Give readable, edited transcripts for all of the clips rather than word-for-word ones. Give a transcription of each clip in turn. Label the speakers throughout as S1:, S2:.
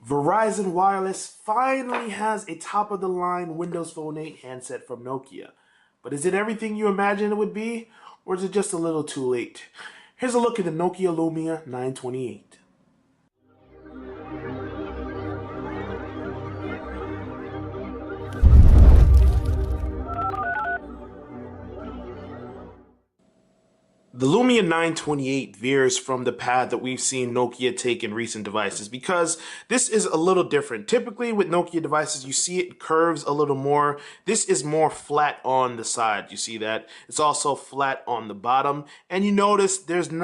S1: Verizon Wireless finally has a top-of-the-line Windows Phone 8 handset from Nokia. But is it everything you imagined it would be, or is it just a little too late? Here's a look at the Nokia Lumia 928. The Lumia 928 veers from the path that we've seen Nokia take in recent devices because this is a little different. Typically with Nokia devices, you see it curves a little more. This is more flat on the side. You see that? It's also flat on the bottom. And you notice there isn't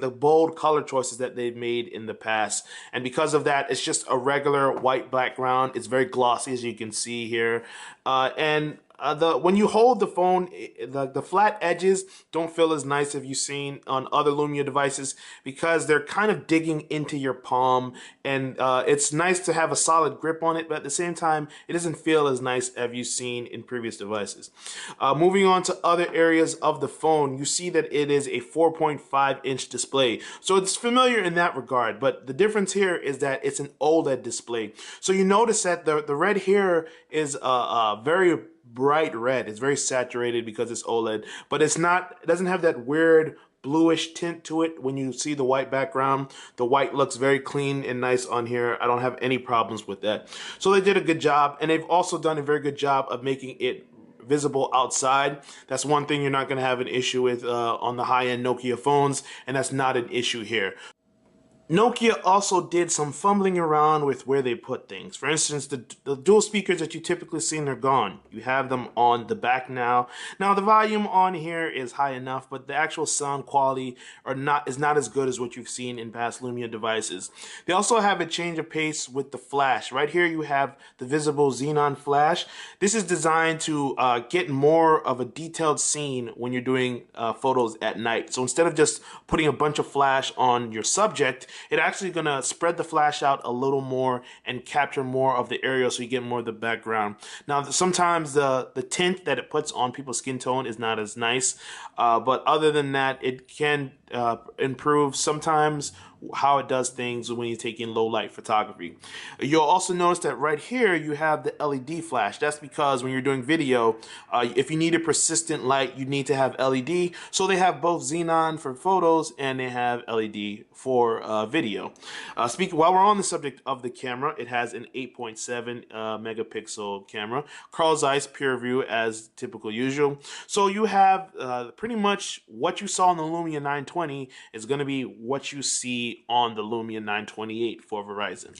S1: the bold color choices that they've made in the past. And because of that, it's just a regular white background. It's very glossy, as you can see here. When you hold the phone, the flat edges don't feel as nice as you've seen on other Lumia devices because they're kind of digging into your palm, and it's nice to have a solid grip on it, but at the same time, it doesn't feel as nice as you've seen in previous devices. Moving on to other areas of the phone, you see that it is a 4.5-inch display, so it's familiar in that regard, but the difference here is that it's an OLED display. So you notice that the red here is very bright red. It's very saturated because it's OLED, but it doesn't have that weird bluish tint to it when you see the white background. The white looks very clean and nice on here. I don't have any problems with that. So they did a good job, and they've also done a very good job of making it visible outside. That's one thing you're not going to have an issue with on the high-end Nokia phones, and that's not an issue here. Nokia also did some fumbling around with where they put things. For instance, the dual speakers that you typically see, they're gone. You have them on the back now. Now the volume on here is high enough, but the actual sound quality is not as good as what you've seen in past Lumia devices. They also have a change of pace with the flash. Right here you have the visible xenon flash. This is designed to get more of a detailed scene when you're doing photos at night. So instead of just putting a bunch of flash on your subject, it's actually going to spread the flash out a little more and capture more of the area so you get more of the background. Now, sometimes the tint that it puts on people's skin tone is not as nice, but other than that, it can improve sometimes how it does things when you're taking low light photography. You'll also notice that right here you have the LED flash. That's because when you're doing video, if you need a persistent light, you need to have LED. So they have both xenon for photos and they have LED for video. While we're on the subject of the camera, it has an 8.7 megapixel camera. Carl Zeiss pure view as typical usual. So you have pretty much what you saw in the Lumia 920 is going to be what you see on the Lumia 928 for Verizon.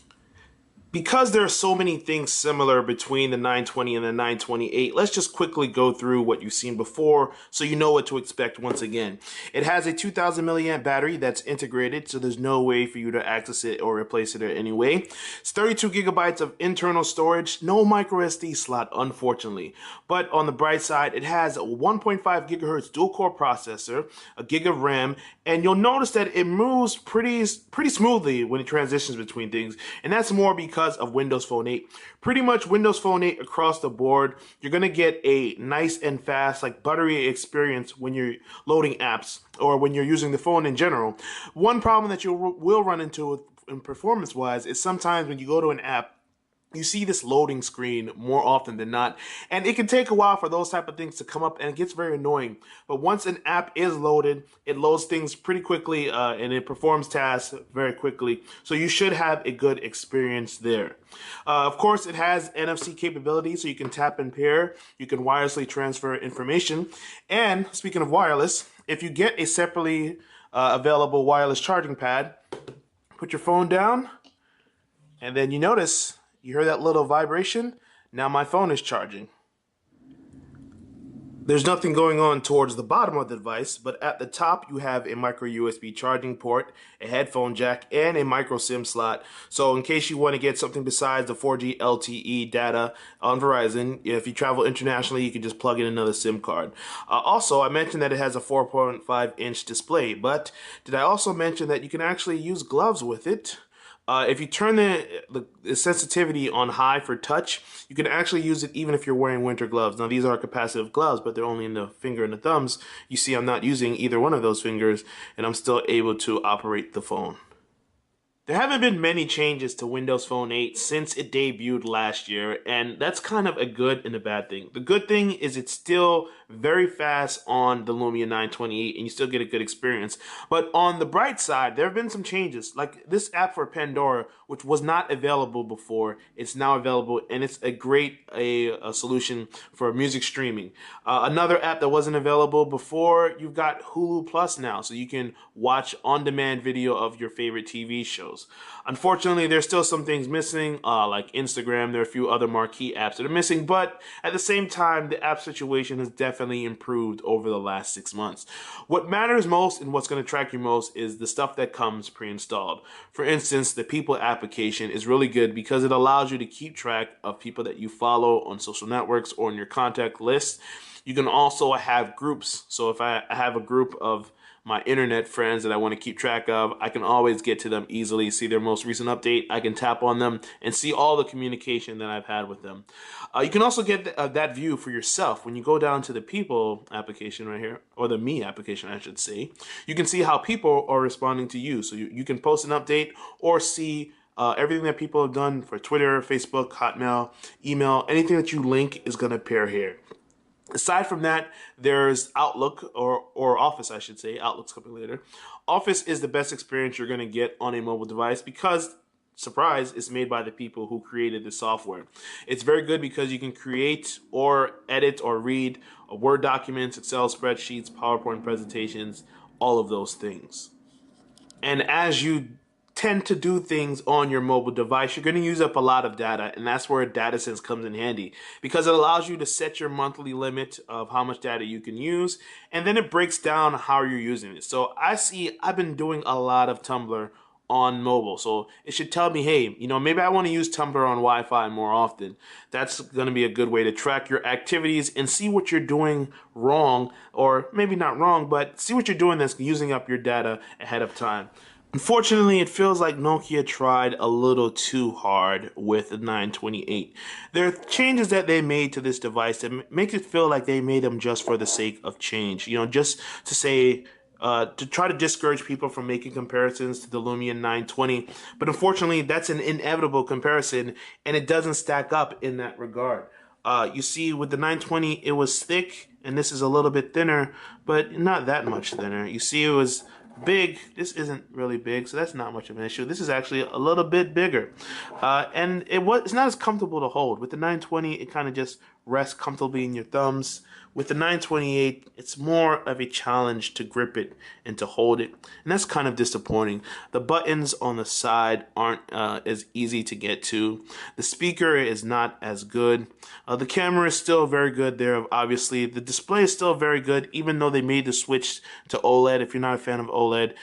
S1: Because there are so many things similar between the 920 and the 928, let's just quickly go through what you've seen before so you know what to expect once again. It has a 2000 milliamp battery that's integrated, so there's no way for you to access it or replace it in any way. It's 32 gigabytes of internal storage, no micro SD slot, unfortunately. But on the bright side, it has a 1.5 gigahertz dual-core processor, a gig of RAM, and you'll notice that it moves pretty smoothly when it transitions between things, and that's more because of Windows Phone 8. Pretty much Windows Phone 8 across the board, you're going to get a nice and fast, like buttery experience when you're loading apps or when you're using the phone in general. One problem that you will run into in performance-wise is sometimes when you go to an app, you see this loading screen more often than not, and it can take a while for those type of things to come up, and it gets very annoying. But once an app is loaded, it loads things pretty quickly, and it performs tasks very quickly. So you should have a good experience there. Of course, it has NFC capability, so you can tap and pair. You can wirelessly transfer information. And speaking of wireless, if you get a separately available wireless charging pad, put your phone down, and then you notice you hear that little vibration? Now my phone is charging. There's nothing going on towards the bottom of the device, but at the top you have a micro USB charging port, a headphone jack, and a micro SIM slot. So in case you want to get something besides the 4G LTE data on Verizon, if you travel internationally, you can just plug in another SIM card. Also, I mentioned that it has a 4.5-inch display, but did I also mention that you can actually use gloves with it? If you turn the sensitivity on high for touch, you can actually use it even if you're wearing winter gloves. Now, these are capacitive gloves, but they're only in the finger and the thumbs. You see I'm not using either one of those fingers, and I'm still able to operate the phone. There haven't been many changes to Windows Phone 8 since it debuted last year, and that's kind of a good and a bad thing. The good thing is it's still very fast on the Lumia 928 and you still get a good experience. But on the bright side, there have been some changes. Like this app for Pandora, which was not available before, it's now available, and it's a great a solution for music streaming. Another app that wasn't available before, you've got Hulu Plus now, so you can watch on-demand video of your favorite TV shows. Unfortunately, there's still some things missing, like Instagram. There are a few other marquee apps that are missing, but at the same time, the app situation has definitely improved over the last 6 months. What matters most and what's going to track you most is the stuff that comes pre-installed. For instance, the People application is really good because it allows you to keep track of people that you follow on social networks or in your contact list. You can also have groups. So if I have a group of my internet friends that I want to keep track of, I can always get to them easily, see their most recent update. I can tap on them and see all the communication that I've had with them. You can also get that view for yourself. When you go down to the People application right here, or the Me application, I should say, you can see how people are responding to you. So you can post an update or see everything that people have done for Twitter, Facebook, Hotmail, email. Anything that you link is going to appear here. Aside from that, there's Outlook, or Office, I should say. Outlook's coming later. Office is the best experience you're going to get on a mobile device because, surprise, it's made by the people who created the software. It's very good because you can create or edit or read Word documents, Excel spreadsheets, PowerPoint presentations, all of those things. And as you tend to do things on your mobile device, you're going to use up a lot of data, and that's where DataSense comes in handy because it allows you to set your monthly limit of how much data you can use, and then it breaks down how you're using it. So I've been doing a lot of Tumblr on mobile, so it should tell me, hey, maybe I want to use Tumblr on Wi-Fi more often. That's going to be a good way to track your activities and see what you're doing wrong, or maybe not wrong, but see what you're doing that's using up your data ahead of time. Unfortunately, it feels like Nokia tried a little too hard with the 928. There are changes that they made to this device that make it feel like they made them just for the sake of change. Just to say, to try to discourage people from making comparisons to the Lumia 920. But unfortunately, that's an inevitable comparison, and it doesn't stack up in that regard. You see, with the 920, it was thick, and this is a little bit thinner, but not that much thinner. You see, it was big. This isn't really big, so that's not much of an issue. This is actually a little bit bigger, and it's not as comfortable to hold. With the 920, it kind of just rests comfortably in your thumbs. With the 928, it's more of a challenge to grip it and to hold it, and that's kind of disappointing. The buttons on the side aren't as easy to get to. The speaker is not as good. The camera is still very good there, obviously. The display is still very good, even though they made the switch to OLED. If you're not a fan of OLED,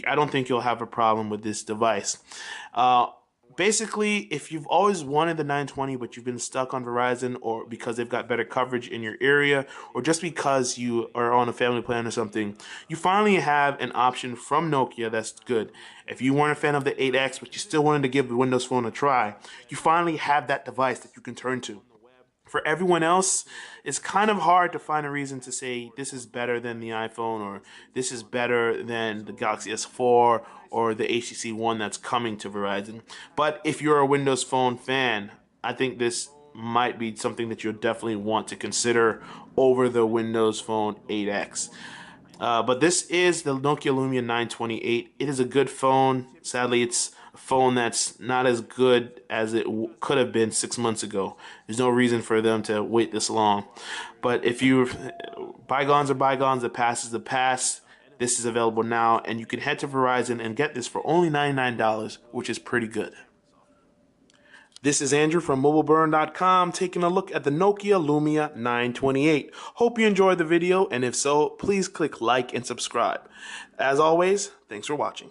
S1: I don't think you'll have a problem with this device. Basically, if you've always wanted the 920 but you've been stuck on Verizon, or because they've got better coverage in your area, or just because you are on a family plan or something, you finally have an option from Nokia that's good. If you weren't a fan of the 8X but you still wanted to give the Windows Phone a try, you finally have that device that you can turn to. For everyone else, it's kind of hard to find a reason to say this is better than the iPhone, or this is better than the Galaxy S4 or the HTC One that's coming to Verizon. But if you're a Windows Phone fan, I think this might be something that you'll definitely want to consider over the Windows Phone 8X. But this is the Nokia Lumia 928. It is a good phone. Sadly, it's a phone that's not as good as it could have been 6 months ago. There's no reason for them to wait this long. But if bygones are bygones, the past is the past. This is available now, and you can head to Verizon and get this for only $99, which is pretty good. This is Andrew from MobileBurn.com taking a look at the Nokia Lumia 928. Hope you enjoyed the video, and if so, please click like and subscribe. As always, thanks for watching.